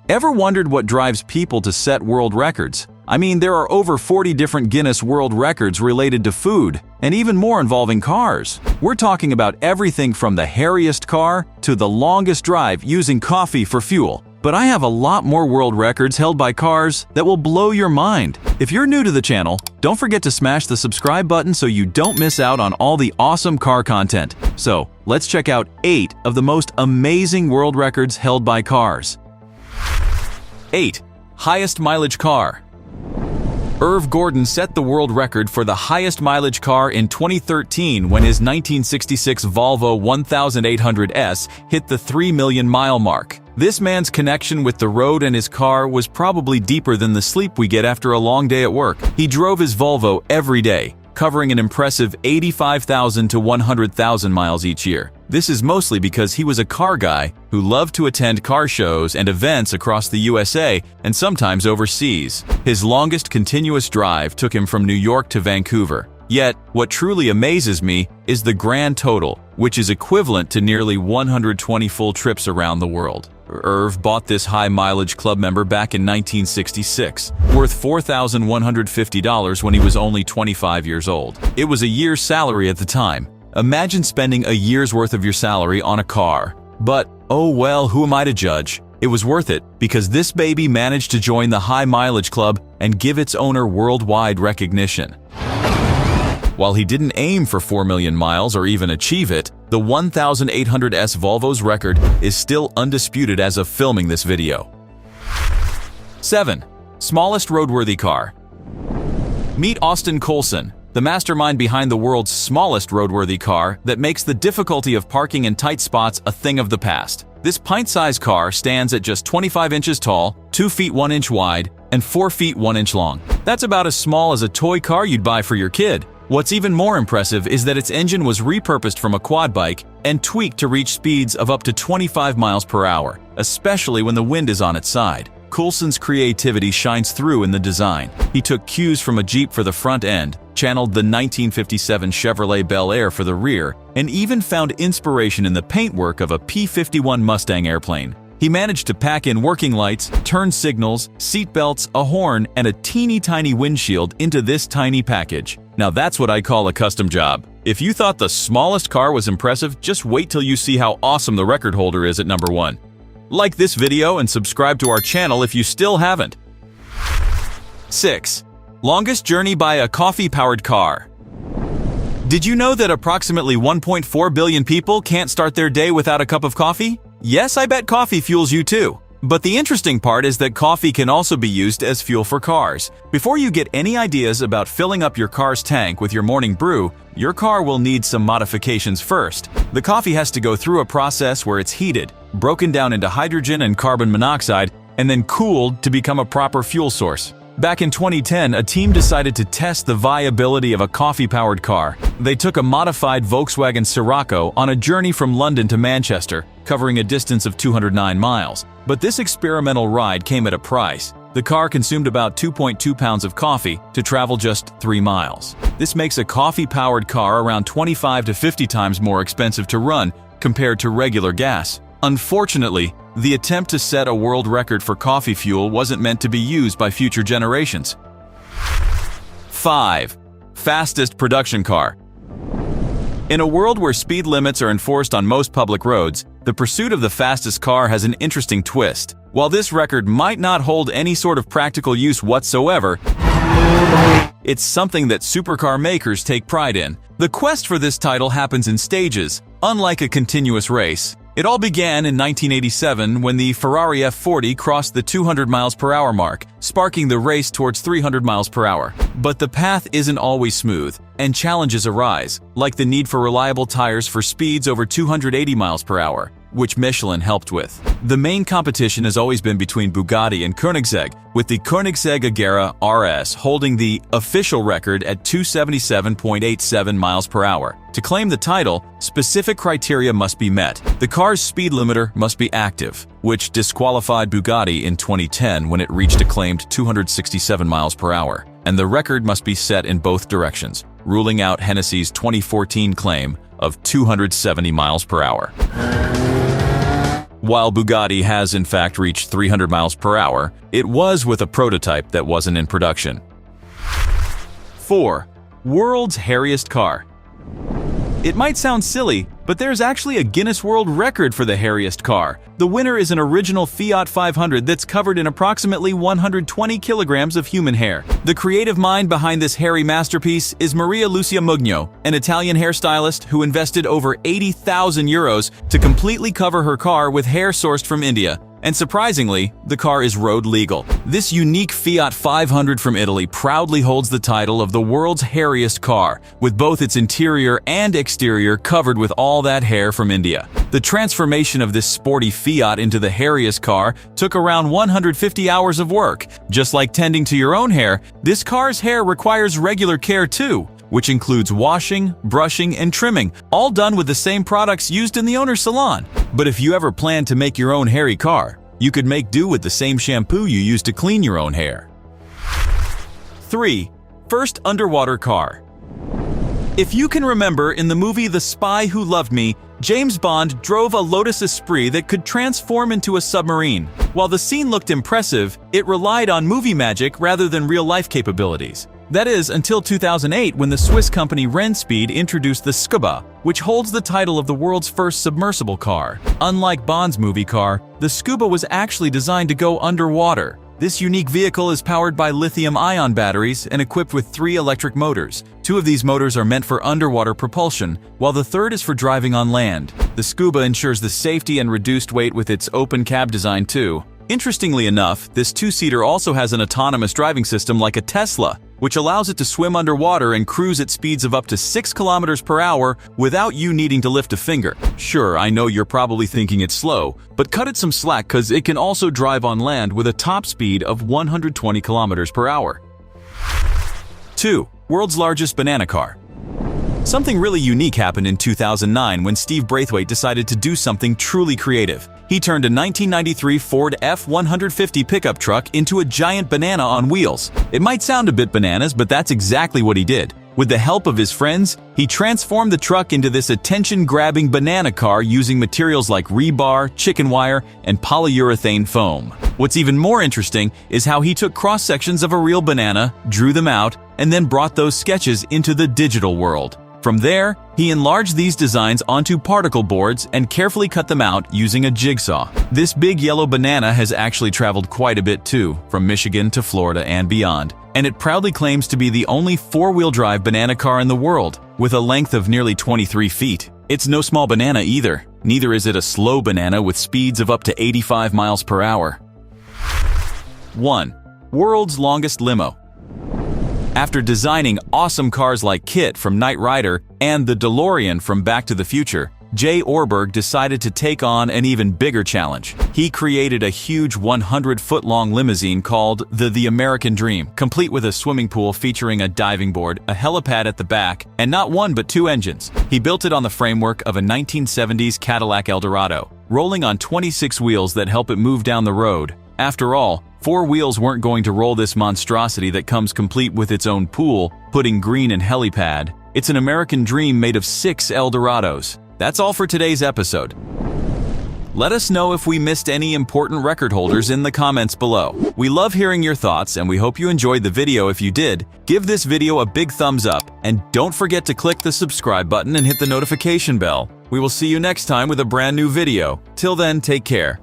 Ever wondered what drives people to set world records? I mean, there are over 40 different Guinness World Records related to food, and even more involving cars. We're talking about everything from the hairiest car to the longest drive using coffee for fuel. But I have a lot more world records held by cars that will blow your mind. If you're new to the channel, don't forget to smash the subscribe button so you don't miss out on all the awesome car content. So, let's check out 8 of the most amazing world records held by cars. 8. Highest mileage car. Irv Gordon set the world record for the highest mileage car in 2013 when his 1966 Volvo 1800S hit the 3 million mile mark. This man's connection with the road and his car was probably deeper than the sleep we get after a long day at work. He drove his Volvo every day, covering an impressive 85,000 to 100,000 miles each year. This is mostly because he was a car guy who loved to attend car shows and events across the USA and sometimes overseas. His longest continuous drive took him from New York to Vancouver. Yet, what truly amazes me is the grand total, which is equivalent to nearly 120 full trips around the world. Irv bought this high-mileage club member back in 1966, worth $4,150 when he was only 25 years old. It was a year's salary at the time. Imagine spending a year's worth of your salary on a car. But, oh well, who am I to judge? It was worth it because this baby managed to join the high-mileage club and give its owner worldwide recognition. While he didn't aim for 4 million miles or even achieve it, the 1800S Volvo's record is still undisputed as of filming this video. 7. Smallest roadworthy car. Meet Austin Coulson, the mastermind behind the world's smallest roadworthy car that makes the difficulty of parking in tight spots a thing of the past. This pint-sized car stands at just 25 inches tall, 2 feet 1 inch wide, and 4 feet 1 inch long. That's about as small as a toy car you'd buy for your kid. What's even more impressive is that its engine was repurposed from a quad bike and tweaked to reach speeds of up to 25 miles per hour, especially when the wind is on its side. Coulson's creativity shines through in the design. He took cues from a Jeep for the front end, channeled the 1957 Chevrolet Bel Air for the rear, and even found inspiration in the paintwork of a P-51 Mustang airplane. He managed to pack in working lights, turn signals, seatbelts, a horn, and a teeny-tiny windshield into this tiny package. Now that's what I call a custom job. If you thought the smallest car was impressive, just wait till you see how awesome the record holder is at number 1. Like this video and subscribe to our channel if you still haven't. 6. Longest journey by a coffee-powered car. Did you know that approximately 1.4 billion people can't start their day without a cup of coffee? Yes, I bet coffee fuels you too. But the interesting part is that coffee can also be used as fuel for cars. Before you get any ideas about filling up your car's tank with your morning brew, your car will need some modifications first. The coffee has to go through a process where it's heated, broken down into hydrogen and carbon monoxide, and then cooled to become a proper fuel source. Back in 2010, a team decided to test the viability of a coffee-powered car. They took a modified Volkswagen Scirocco on a journey from London to Manchester, covering a distance of 209 miles. But this experimental ride came at a price. The car consumed about 2.2 pounds of coffee to travel just 3 miles. This makes a coffee-powered car around 25 to 50 times more expensive to run compared to regular gas. Unfortunately, the attempt to set a world record for coffee fuel wasn't meant to be used by future generations. 5. Fastest production car. In a world where speed limits are enforced on most public roads, the pursuit of the fastest car has an interesting twist. While this record might not hold any sort of practical use whatsoever, it's something that supercar makers take pride in. The quest for this title happens in stages, unlike a continuous race. It all began in 1987 when the Ferrari F40 crossed the 200 miles per hour mark, sparking the race towards 300 miles per hour. But the path isn't always smooth, and challenges arise, like the need for reliable tires for speeds over 280 miles per hour, which Michelin helped with. The main competition has always been between Bugatti and Koenigsegg, with the Koenigsegg Agera RS holding the official record at 277.87 miles per hour. To claim the title, specific criteria must be met. The car's speed limiter must be active, which disqualified Bugatti in 2010 when it reached a claimed 267 miles per hour. And the record must be set in both directions, ruling out Hennessy's 2014 claim of 270 miles per hour. While Bugatti has in fact reached 300 miles per hour, it was with a prototype that wasn't in production. 4. World's hairiest car. It might sound silly, but there's actually a Guinness World Record for the hairiest car. The winner is an original Fiat 500 that's covered in approximately 120 kilograms of human hair. The creative mind behind this hairy masterpiece is Maria Lucia Mugno, an Italian hairstylist who invested over 80,000 euros to completely cover her car with hair sourced from India. And surprisingly, the car is road legal. This unique Fiat 500 from Italy proudly holds the title of the world's hairiest car, with both its interior and exterior covered with all that hair from India. The transformation of this sporty Fiat into the hairiest car took around 150 hours of work. Just like tending to your own hair, this car's hair requires regular care too, which includes washing, brushing, and trimming, all done with the same products used in the owner's salon. But if you ever plan to make your own hairy car, you could make do with the same shampoo you use to clean your own hair. 3. First underwater car. If you can remember, in the movie The Spy Who Loved Me, James Bond drove a Lotus Esprit that could transform into a submarine. While the scene looked impressive, it relied on movie magic rather than real-life capabilities. That is, until 2008 when the Swiss company Renspeed introduced the Scuba, which holds the title of the world's first submersible car. Unlike Bond's movie car, the Scuba was actually designed to go underwater. This unique vehicle is powered by lithium-ion batteries and equipped with 3 electric motors. 2 of these motors are meant for underwater propulsion, while the third is for driving on land. The Scuba ensures the safety and reduced weight with its open cab design too. Interestingly enough, this 2-seater also has an autonomous driving system like a Tesla, which allows it to swim underwater and cruise at speeds of up to 6 kilometers per hour without you needing to lift a finger. Sure, I know you're probably thinking it's slow, but cut it some slack because it can also drive on land with a top speed of 120 kilometers per hour. 2. World's largest banana car. Something really unique happened in 2009 when Steve Braithwaite decided to do something truly creative. He turned a 1993 Ford F-150 pickup truck into a giant banana on wheels. It might sound a bit bananas, but that's exactly what he did. With the help of his friends, he transformed the truck into this attention-grabbing banana car using materials like rebar, chicken wire, and polyurethane foam. What's even more interesting is how he took cross-sections of a real banana, drew them out, and then brought those sketches into the digital world. From there, he enlarged these designs onto particle boards and carefully cut them out using a jigsaw. This big yellow banana has actually traveled quite a bit too, from Michigan to Florida and beyond, and it proudly claims to be the only 4-wheel drive banana car in the world, with a length of nearly 23 feet. It's no small banana either. Neither is it a slow banana with speeds of up to 85 miles per hour. 1. World's longest limo. After designing awesome cars like KITT from Knight Rider and the DeLorean from Back to the Future, Jay Orberg decided to take on an even bigger challenge. He created a huge 100-foot-long limousine called the American Dream, complete with a swimming pool featuring a diving board, a helipad at the back, and not 1 but 2 engines. He built it on the framework of a 1970s Cadillac Eldorado, rolling on 26 wheels that help it move down the road. After all, 4 wheels weren't going to roll this monstrosity that comes complete with its own pool, putting green and helipad. It's an American dream made of 6 Eldorados. That's all for today's episode. Let us know if we missed any important record holders in the comments below. We love hearing your thoughts and we hope you enjoyed the video. If you did, give this video a big thumbs up and don't forget to click the subscribe button and hit the notification bell. We will see you next time with a brand new video. Till then, take care.